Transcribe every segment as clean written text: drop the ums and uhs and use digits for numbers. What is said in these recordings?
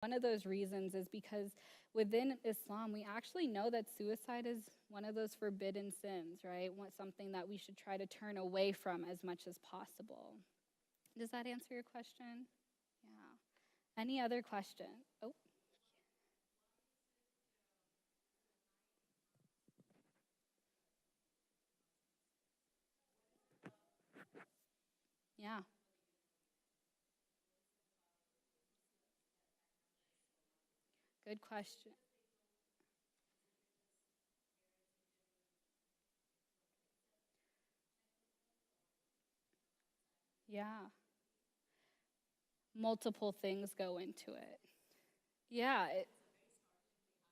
One of those reasons is because within Islam, we actually know that suicide is one of those forbidden sins, right? Something that we should try to turn away from as much as possible. Does that answer your question? Yeah. Any other question? Oh, yeah. Good question. Yeah. Multiple things go into it. Yeah,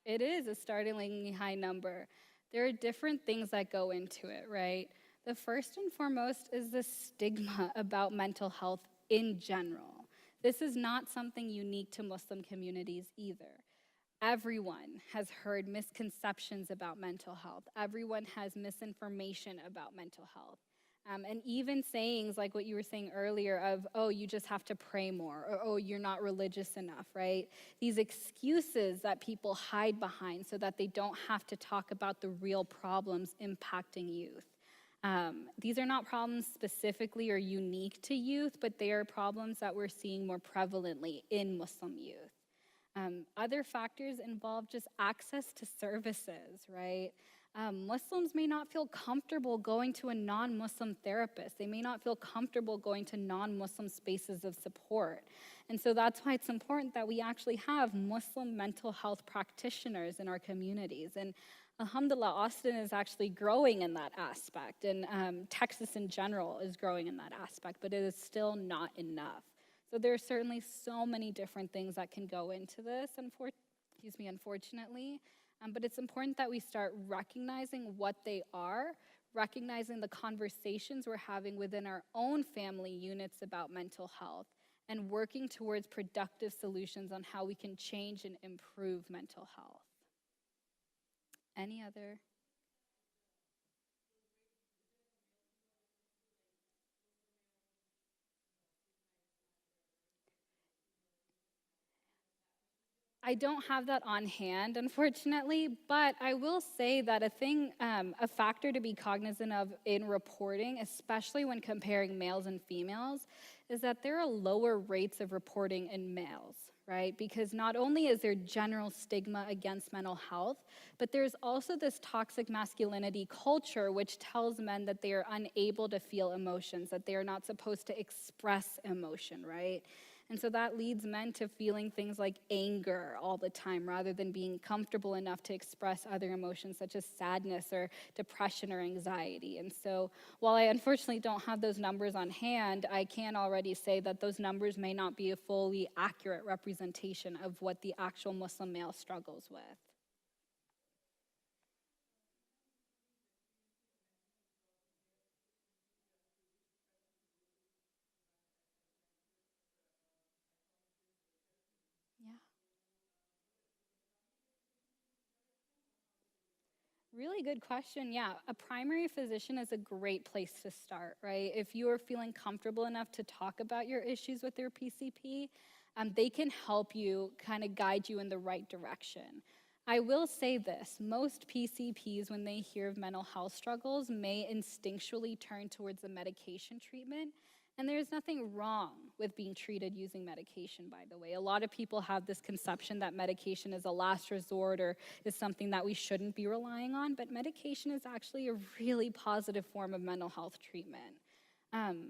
it is a startlingly high number. There are different things that go into it, right? The first and foremost is the stigma about mental health in general. This is not something unique to Muslim communities either. Everyone has heard misconceptions about mental health. Everyone has misinformation about mental health. And even sayings like what you were saying earlier of, oh, you just have to pray more, or oh, you're not religious enough, right? These excuses that people hide behind so that they don't have to talk about the real problems impacting youth. These are not problems specifically or unique to youth, but they are problems that we're seeing more prevalently in Muslim youth. Other factors involve just access to services, right? Muslims may not feel comfortable going to a non-Muslim therapist. They may not feel comfortable going to non-Muslim spaces of support. And so that's why it's important that we actually have Muslim mental health practitioners in our communities. And alhamdulillah, Austin is actually growing in that aspect. And Texas in general is growing in that aspect, but it is still not enough. So there are certainly so many different things that can go into this, unfortunately. But it's important that we start recognizing what they are, recognizing the conversations we're having within our own family units about mental health, and working towards productive solutions on how we can change and improve mental health. Any other? I don't have that on hand, unfortunately, but I will say that a factor to be cognizant of in reporting, especially when comparing males and females, is that there are lower rates of reporting in males, right? Because not only is there general stigma against mental health, but there's also this toxic masculinity culture which tells men that they are unable to feel emotions, that they are not supposed to express emotion, right? And so that leads men to feeling things like anger all the time rather than being comfortable enough to express other emotions such as sadness or depression or anxiety. And so while I unfortunately don't have those numbers on hand, I can already say that those numbers may not be a fully accurate representation of what the actual Muslim male struggles with. Yeah. Really good question. Yeah, a primary physician is a great place to start, right? If you are feeling comfortable enough to talk about your issues with your PCP, they can help you kind of guide you in the right direction. I will say this, most PCPs, when they hear of mental health struggles, may instinctually turn towards the medication treatment. And there's nothing wrong with being treated using medication, by the way. A lot of people have this conception that medication is a last resort or is something that we shouldn't be relying on, but medication is actually a really positive form of mental health treatment. Um,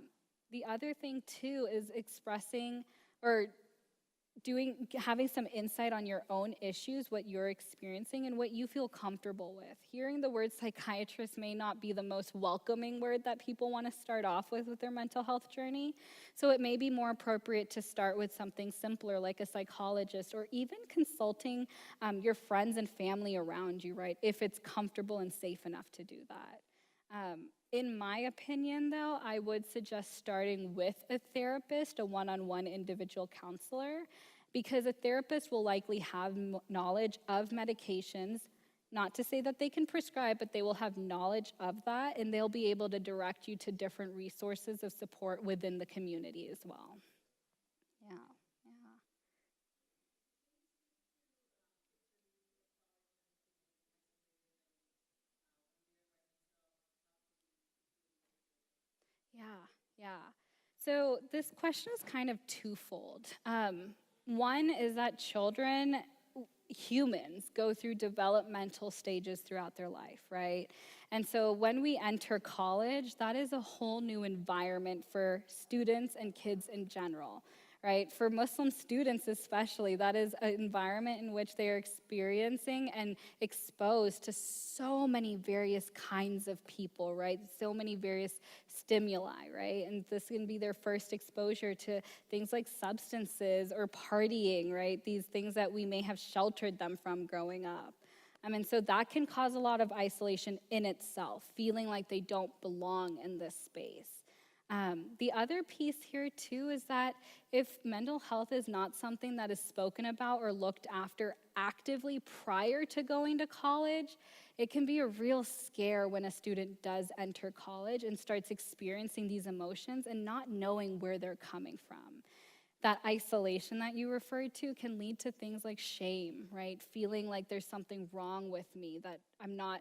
the other thing, too, is expressing or having some insight on your own issues, what you're experiencing, and what you feel comfortable with. Hearing the word psychiatrist may not be the most welcoming word that people want to start off with their mental health journey. So it may be more appropriate to start with something simpler like a psychologist or even consulting your friends and family around you, right? If it's comfortable and safe enough to do that. In my opinion, though, I would suggest starting with a therapist, a one-on-one individual counselor, because a therapist will likely have knowledge of medications, not to say that they can prescribe, but they will have knowledge of that, and they'll be able to direct you to different resources of support within the community as well. Yeah, yeah. Yeah. So this question is kind of twofold. One is that children, humans, go through developmental stages throughout their life, right? And so when we enter college, that is a whole new environment for students and kids in general, right? For Muslim students especially, that is an environment in which they are experiencing and exposed to so many various kinds of people, right? So many various stimuli, right? And this can be their first exposure to things like substances or partying, right? These things that we may have sheltered them from growing up. And so that can cause a lot of isolation in itself, feeling like they don't belong in this space. The other piece here, too, is that if mental health is not something that is spoken about or looked after actively prior to going to college, it can be a real scare when a student does enter college and starts experiencing these emotions and not knowing where they're coming from. That isolation that you referred to can lead to things like shame, right? Feeling like there's something wrong with me, that I'm not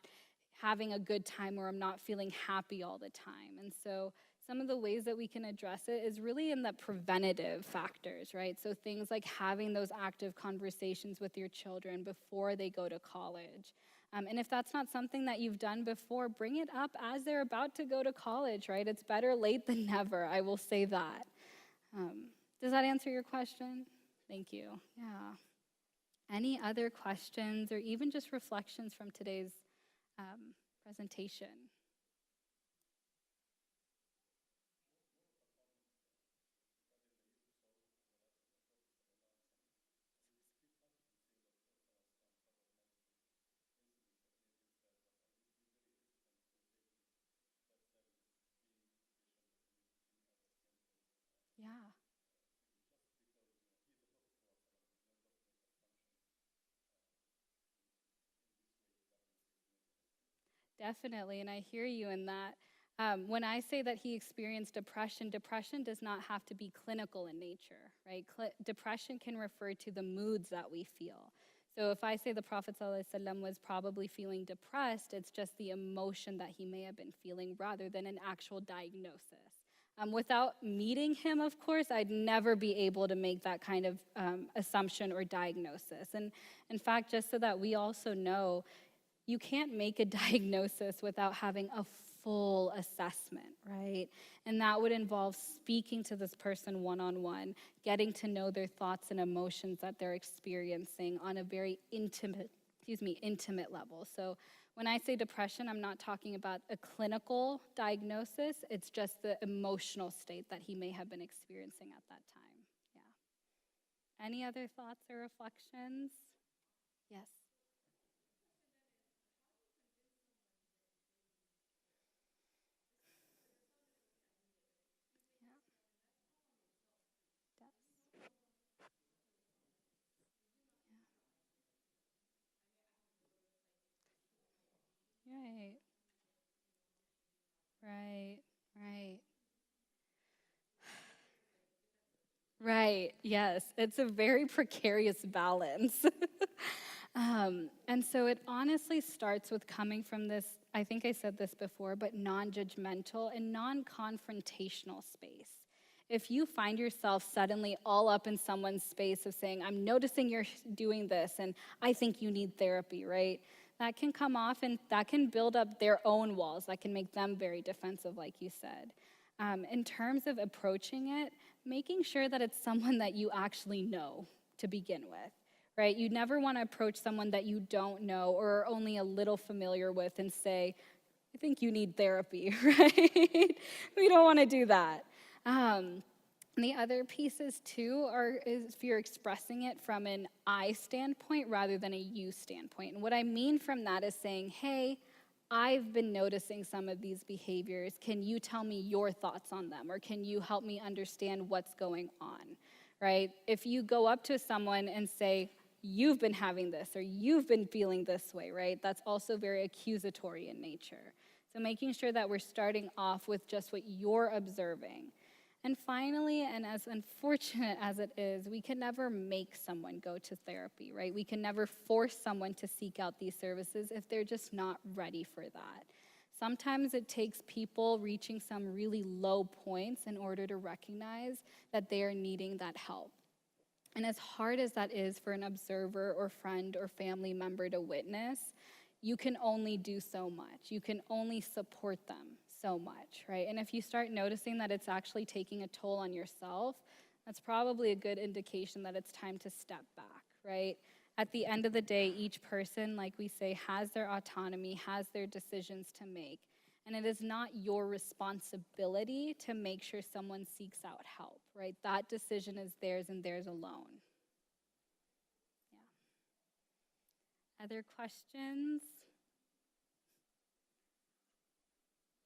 having a good time or I'm not feeling happy all the time. And so some of the ways that we can address it is really in the preventative factors, right? So things like having those active conversations with your children before they go to college. And if that's not something that you've done before, bring it up as they're about to go to college, right? It's better late than never, I will say that. Does that answer your question? Thank you. Yeah. Any other questions or even just reflections from today's presentation? Yeah. Definitely, and I hear you in that. When I say that he experienced depression, depression does not have to be clinical in nature, right? Depression can refer to the moods that we feel. So if I say the Prophet ﷺ was probably feeling depressed, it's just the emotion that he may have been feeling rather than an actual diagnosis. Without meeting him, of course, I'd never be able to make that kind of assumption or diagnosis. And in fact, just so that we also know, you can't make a diagnosis without having a full assessment, right? And that would involve speaking to this person one-on-one, getting to know their thoughts and emotions that they're experiencing on a very intimate level. So when I say depression, I'm not talking about a clinical diagnosis. It's just the emotional state that he may have been experiencing at that time. Yeah. Any other thoughts or reflections? Yes. Yeah. Right. Right, right, right. Yes, it's a very precarious balance. And so it honestly starts with coming from this, I think I said this before, but non-judgmental and non-confrontational space. If you find yourself suddenly all up in someone's space of saying, I'm noticing you're doing this and I think you need therapy, right? That can come off and that can build up their own walls. That can make them very defensive, like you said. In terms of approaching it, making sure that it's someone that you actually know to begin with, right? You never want to approach someone that you don't know or are only a little familiar with and say, I think you need therapy, right? We don't want to do that. And the other pieces too is if you're expressing it from an I standpoint rather than a you standpoint. And what I mean from that is saying, hey, I've been noticing some of these behaviors. Can you tell me your thoughts on them? Or can you help me understand what's going on, right? If you go up to someone and say, you've been having this or you've been feeling this way, right? That's also very accusatory in nature. So making sure that we're starting off with just what you're observing. And finally, and as unfortunate as it is, we can never make someone go to therapy, right? We can never force someone to seek out these services if they're just not ready for that. Sometimes it takes people reaching some really low points in order to recognize that they are needing that help. And as hard as that is for an observer or friend or family member to witness, you can only do so much. You can only support them so much, right? And if you start noticing that it's actually taking a toll on yourself, that's probably a good indication that it's time to step back, right? At the end of the day, each person, like we say, has their autonomy, has their decisions to make. And it is not your responsibility to make sure someone seeks out help, right? That decision is theirs and theirs alone. Yeah. Other questions?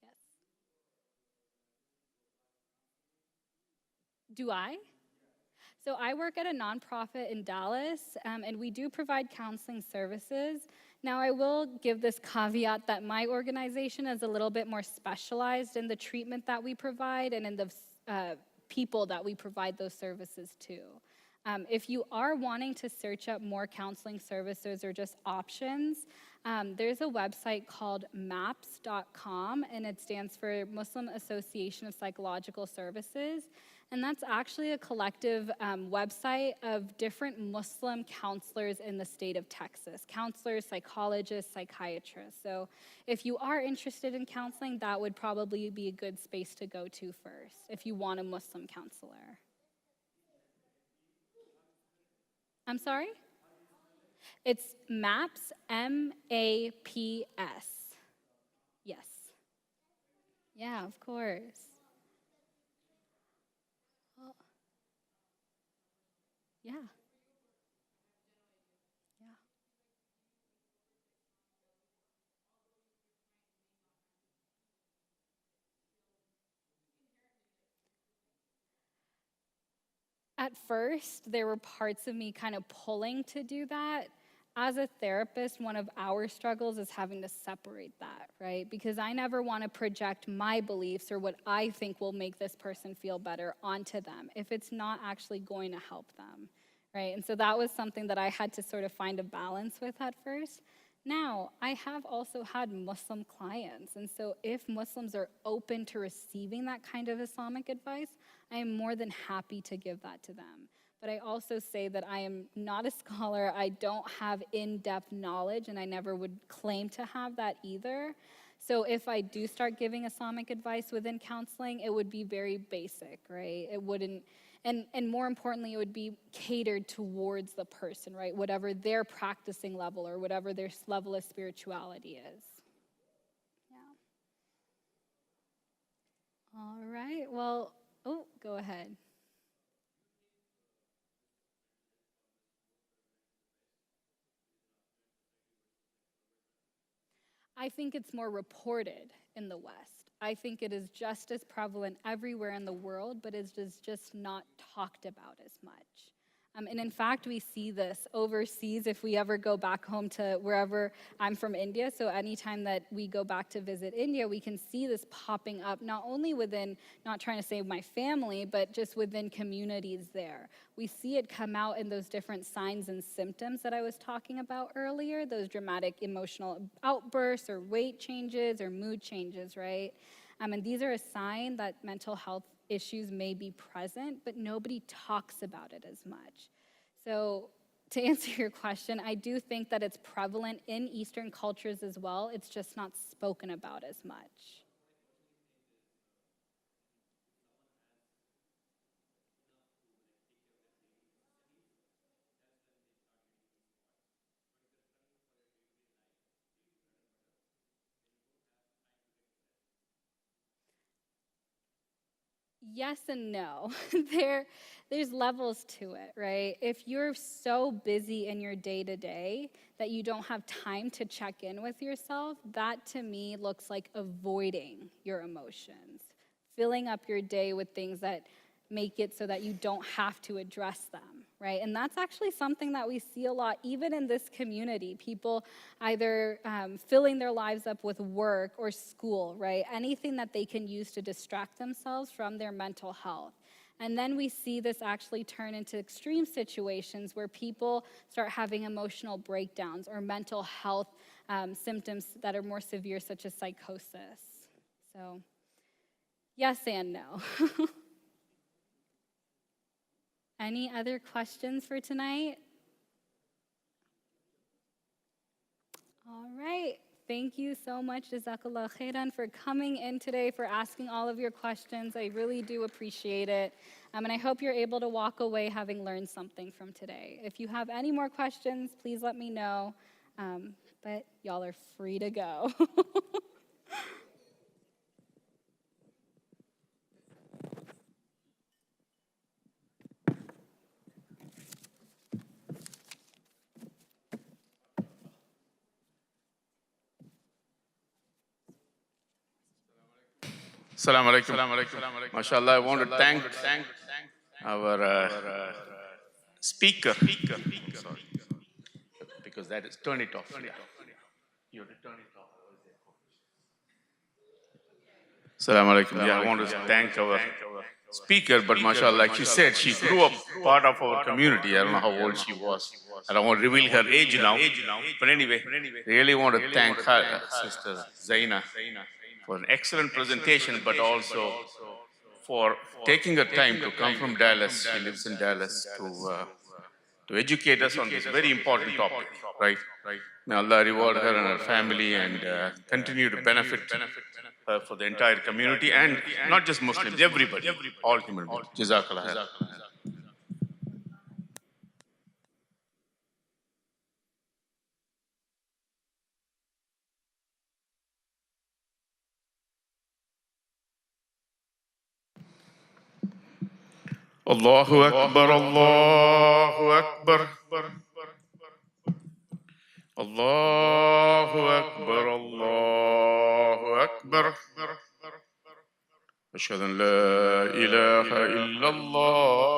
Yes. Do I? So I work at a nonprofit in Dallas, and we do provide counseling services. Now, I will give this caveat that my organization is a little bit more specialized in the treatment that we provide and in the people that we provide those services to. If you are wanting to search up more counseling services or just options, there's a website called MAPS.com, and it stands for Muslim Association of Psychological Services. And that's actually a collective website of different Muslim counselors in the state of Texas. Counselors, psychologists, psychiatrists. So if you are interested in counseling, that would probably be a good space to go to first, if you want a Muslim counselor. I'm sorry? It's MAPS, M-A-P-S. Yes. Yeah, of course. Well, yeah. Yeah. At first, there were parts of me kind of pulling to do that. As a therapist, one of our struggles is having to separate that, right? Because I never want to project my beliefs or what I think will make this person feel better onto them if it's not actually going to help them, right? And so that was something that I had to sort of find a balance with at first. Now, I have also had Muslim clients, and so if Muslims are open to receiving that kind of Islamic advice, I am more than happy to give that to them. But I also say that I am not a scholar, I don't have in-depth knowledge, and I never would claim to have that either. So if I do start giving Islamic advice within counseling, it would be very basic, right? It wouldn't, and more importantly, it would be catered towards the person, right? Whatever their practicing level or whatever their level of spirituality is. Yeah. All right, well, oh, go ahead. I think it's more reported in the West. I think it is just as prevalent everywhere in the world, but it is just not talked about as much. And in fact, we see this overseas if we ever go back home to wherever. I'm from India, so anytime that we go back to visit India, we can see this popping up, not only within, not trying to say my family, but just within communities there. We see it come out in those different signs and symptoms that I was talking about earlier, those dramatic emotional outbursts or weight changes or mood changes, right? And these are a sign that mental health issues may be present, but nobody talks about it as much. So to answer your question, I do think that it's prevalent in Eastern cultures as well. It's just not spoken about as much. Yes and no. There's levels to it, right? If you're so busy in your day-to-day that you don't have time to check in with yourself, that to me looks like avoiding your emotions, filling up your day with things that make it so that you don't have to address them, right? And that's actually something that we see a lot, even in this community. People either filling their lives up with work or school, right? Anything that they can use to distract themselves from their mental health. And then we see this actually turn into extreme situations where people start having emotional breakdowns or mental health symptoms that are more severe, such as psychosis. So, yes and no. Any other questions for tonight? All right. Thank you so much, Jazakallah khairan, for coming in today, for asking all of your questions. I really do appreciate it. And I hope you're able to walk away having learned something from today. If you have any more questions, please let me know. But y'all are free to go. Assalamu alaikum. MashaAllah, I want to thank our speaker. Sorry, because that is, turn it off. Yeah. You have to turn it off. Assalamu alaikum. Yeah, I want to thank our speaker, but MashaAllah, like she said, she grew up part of our community. I don't know how old she was. I don't want to reveal her age now. But anyway, really want to thank her, Sister Zaina, for an excellent presentation, but also for taking her time to come from Dallas. She lives in Dallas to educate us on this very important topic, right? May Allah reward her and her family and continue to benefit her for the entire community and not just Muslims, everybody, all human beings. Jazakallah khair. Allahu Akbar, Allahu Akbar. Allahu Akbar, Allahu Akbar. أشهد أن لا إله إلا الله